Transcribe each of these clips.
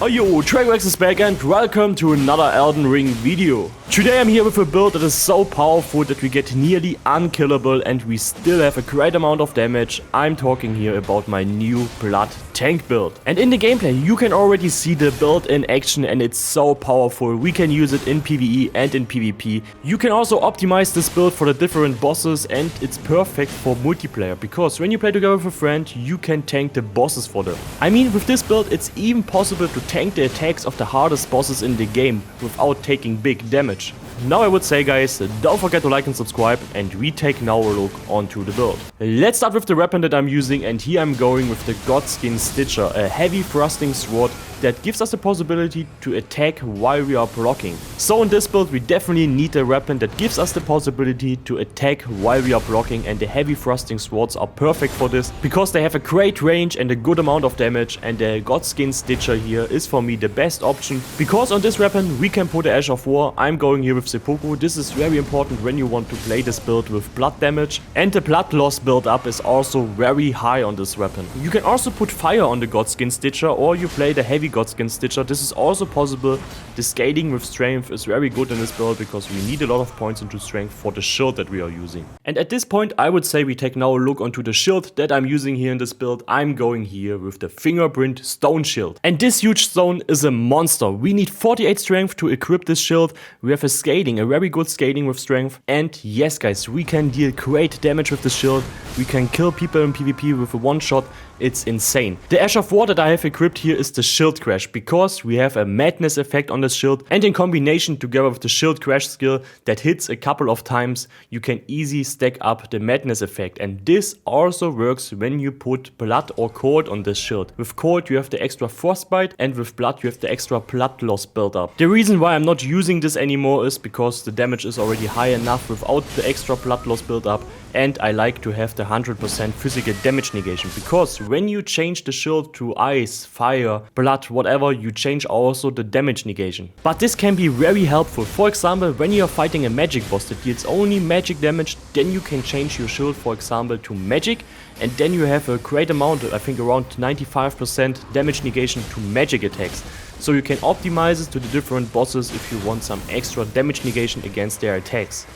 Oh yo, DRGX is back and welcome to another Elden Ring video. Today I'm here with a build that is so powerful that we get nearly unkillable and we still have a great amount of damage. I'm talking here about my new blood tank build. And in the gameplay you can already see the build in action and it's so powerful. We can use it in PvE and in PvP. You can also optimize this build for the different bosses and it's perfect for multiplayer because when you play together with a friend you can tank the bosses for them. I mean, with this build it's even possible to tank the attacks of the hardest bosses in the game without taking big damage. Now I would say, guys, don't forget to like and subscribe, and we take now a look onto the build. Let's start with the weapon that I'm using, and here I'm going with the Godskin Stitcher, a heavy thrusting sword that gives us the possibility to attack while we are blocking. So in this build we definitely need a weapon that gives us the possibility to attack while we are blocking, and the heavy thrusting swords are perfect for this because they have a great range and a good amount of damage, and the Godskin Stitcher here is for me the best option because on this weapon we can put the Ash of War. I'm going here with seppuku. This is very important when you want to play this build with blood damage, and the blood loss build up is also very high on this weapon. You can also put fire on the Godskin Stitcher or you play the heavy Godskin Stitcher. This is also possible. The scaling with strength is very good in this build because we need a lot of points into strength for the shield that we are using. And at this point I would say we take now a look onto the shield that I'm using here in this build. I'm going here with the fingerprint stone shield. And this huge stone is a monster. We need 48 strength to equip this shield. We have a scaling, a very good scaling with strength. And yes guys, we can deal great damage with the shield. We can kill people in PvP with a one shot. It's insane. The Ash of War that I have equipped here is the shield crash because we have a madness effect on this shield, and in combination together with the shield crash skill that hits a couple of times, you can easily stack up the madness effect. And this also works when you put blood or cold on this shield. With cold you have the extra frostbite, and with blood you have the extra blood loss build up. The reason why I'm not using this anymore is because the damage is already high enough without the extra blood loss build up, and I like to have the 100% physical damage negation because when you change the shield to ice, fire, blood, whatever, you change also the damage negation. But this can be very helpful. For example, when you are fighting a magic boss that deals only magic damage, then you can change your shield, for example, to magic, and then you have a great amount, I think around 95% damage negation to magic attacks. So you can optimize it to the different bosses if you want some extra damage negation against their attacks.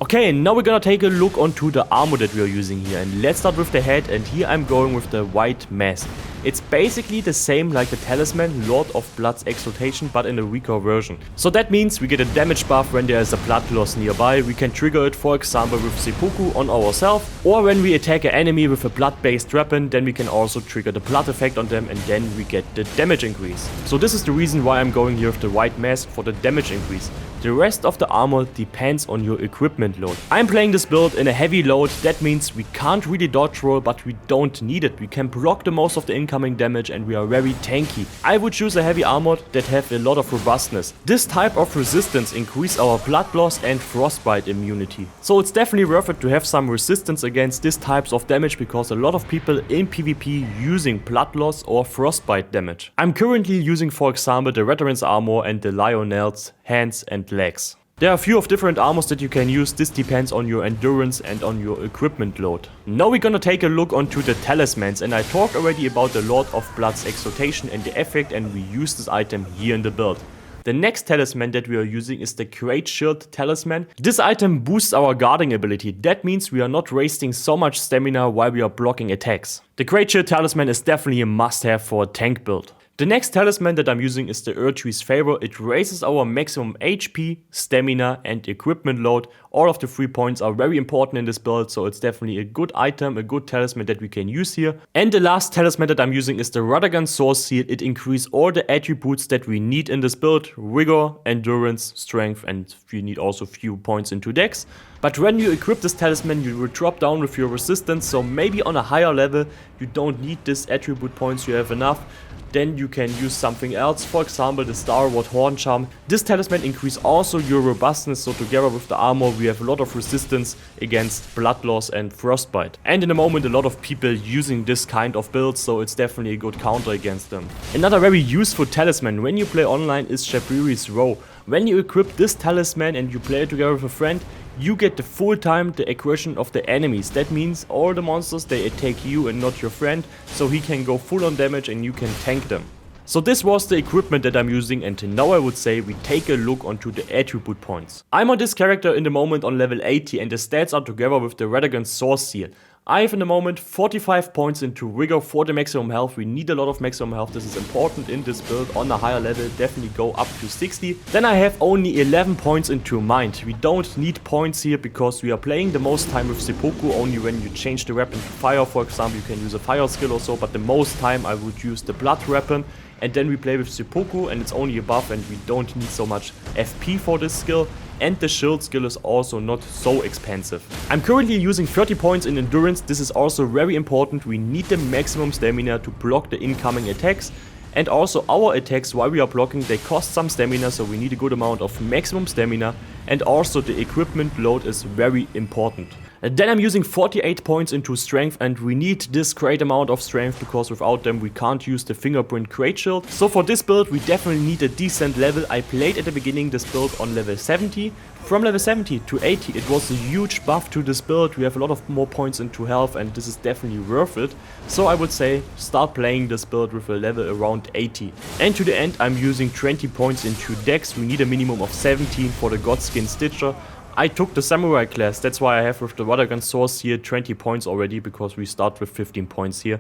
Okay, now we're gonna take a look onto the armor that we are using here, and let's start with the head, and here I'm going with the white mask. It's basically the same like the Talisman, Lord of Blood's Exaltation, but in a weaker version. So that means we get a damage buff when there is a blood loss nearby. We can trigger it, for example, with seppuku on ourselves, or when we attack an enemy with a blood-based weapon, then we can also trigger the blood effect on them, and then we get the damage increase. So this is the reason why I'm going here with the white mask for the damage increase. The rest of the armor depends on your equipment load. I'm playing this build in a heavy load. That means we can't really dodge roll, but we don't need it. We can block the most of the incoming damage and we are very tanky. I would choose a heavy armor that have a lot of robustness. This type of resistance increase our blood loss and frostbite immunity. So it's definitely worth it to have some resistance against these types of damage because a lot of people in PvP using blood loss or frostbite damage. I'm currently using, for example, the Veteran's armor and the Lionel's hands and legs. There are a few of different armors that you can use. This depends on your endurance and on your equipment load. Now we're gonna take a look onto the talismans, and I talked already about the Lord of Blood's Exaltation and the effect, and we use this item here in the build. The next talisman that we are using is the Great Shield Talisman. This item boosts our guarding ability. That means we are not wasting so much stamina while we are blocking attacks. The Great Shield Talisman is definitely a must-have for a tank build. The next talisman that I'm using is the Erdtree's Favor. It raises our maximum HP, stamina and equipment load. All of the 3 points are very important in this build, so it's definitely a good item, a good talisman that we can use here. And the last talisman that I'm using is the Radagon Source Seal. It increases all the attributes that we need in this build: Rigor, Endurance, Strength, and we need also few points into Dex. But when you equip this talisman, you will drop down with your resistance, so maybe on a higher level you don't need this attribute points, you have enough. Then you can use something else, for example the Starward Horn Charm. This talisman increases also your robustness, so together with the armor we have a lot of resistance against blood loss and frostbite. And in the moment a lot of people using this kind of build, so it's definitely a good counter against them. Another very useful talisman when you play online is Shabriri's Row. When you equip this talisman and you play it together with a friend, you get the full time the aggression of the enemies. That means all the monsters, they attack you and not your friend, so he can go full on damage and you can tank them. So this was the equipment that I'm using, and now I would say we take a look onto the attribute points. I'm on this character in the moment on level 80 and the stats are together with the Radagon's Source Seal. I have in the moment 45 points into Rigor for the maximum health. We need a lot of maximum health, this is important in this build. On a higher level, definitely go up to 60. Then I have only 11 points into Mind. We don't need points here because we are playing the most time with Seppuku. Only when you change the weapon to fire, for example, you can use a fire skill or so, but the most time I would use the blood weapon. And then we play with Seppuku and it's only a buff and we don't need so much FP for this skill. And the shield skill is also not so expensive. I'm currently using 30 points in endurance. This is also very important. We need the maximum stamina to block the incoming attacks. And also our attacks while we are blocking, they cost some stamina, so we need a good amount of maximum stamina. And also the equipment load is very important. And then I'm using 48 points into strength, and we need this great amount of strength because without them we can't use the fingerprint crate shield. So for this build we definitely need a decent level. I played at the beginning this build on level 70. From level 70 to 80 it was a huge buff to this build. We have a lot of more points into health and this is definitely worth it. So I would say start playing this build with a level around 80. And to the end I'm using 20 points into dex. We need a minimum of 17 for the Godskin Stitcher. I took the Samurai class, that's why I have with the Radagon's Source here 20 points already, because we start with 15 points here.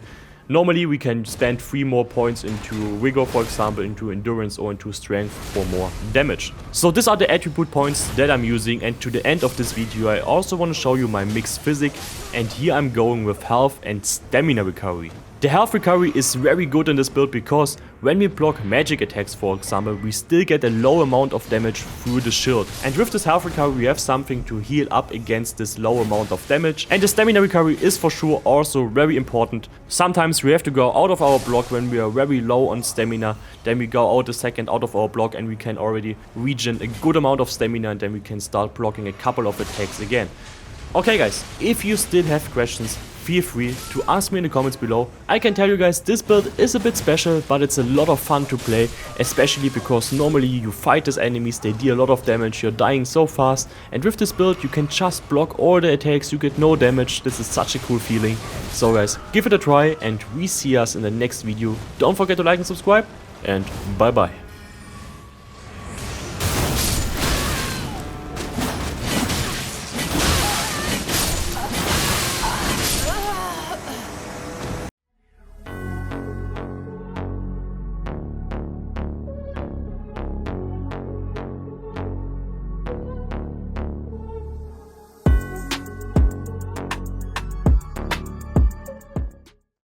Normally we can spend 3 more points into Rigor, for example, into Endurance or into Strength for more damage. So these are the attribute points that I'm using, and to the end of this video I also want to show you my mixed Physick, and here I'm going with health and stamina recovery. The health recovery is very good in this build because when we block magic attacks, for example, we still get a low amount of damage through the shield. And with this health recovery we have something to heal up against this low amount of damage. And the stamina recovery is for sure also very important. Sometimes we have to go out of our block when we are very low on stamina, then we go out a second out of our block and we can already regen a good amount of stamina, and then we can start blocking a couple of attacks again. Okay guys, if you still have questions, feel free to ask me in the comments below. I can tell you guys, this build is a bit special, but it's a lot of fun to play, especially because normally you fight these enemies, they deal a lot of damage, you're dying so fast, and with this build you can just block all the attacks, you get no damage. This is such a cool feeling. So guys, give it a try and we see us in the next video. Don't forget to like and subscribe, and bye bye.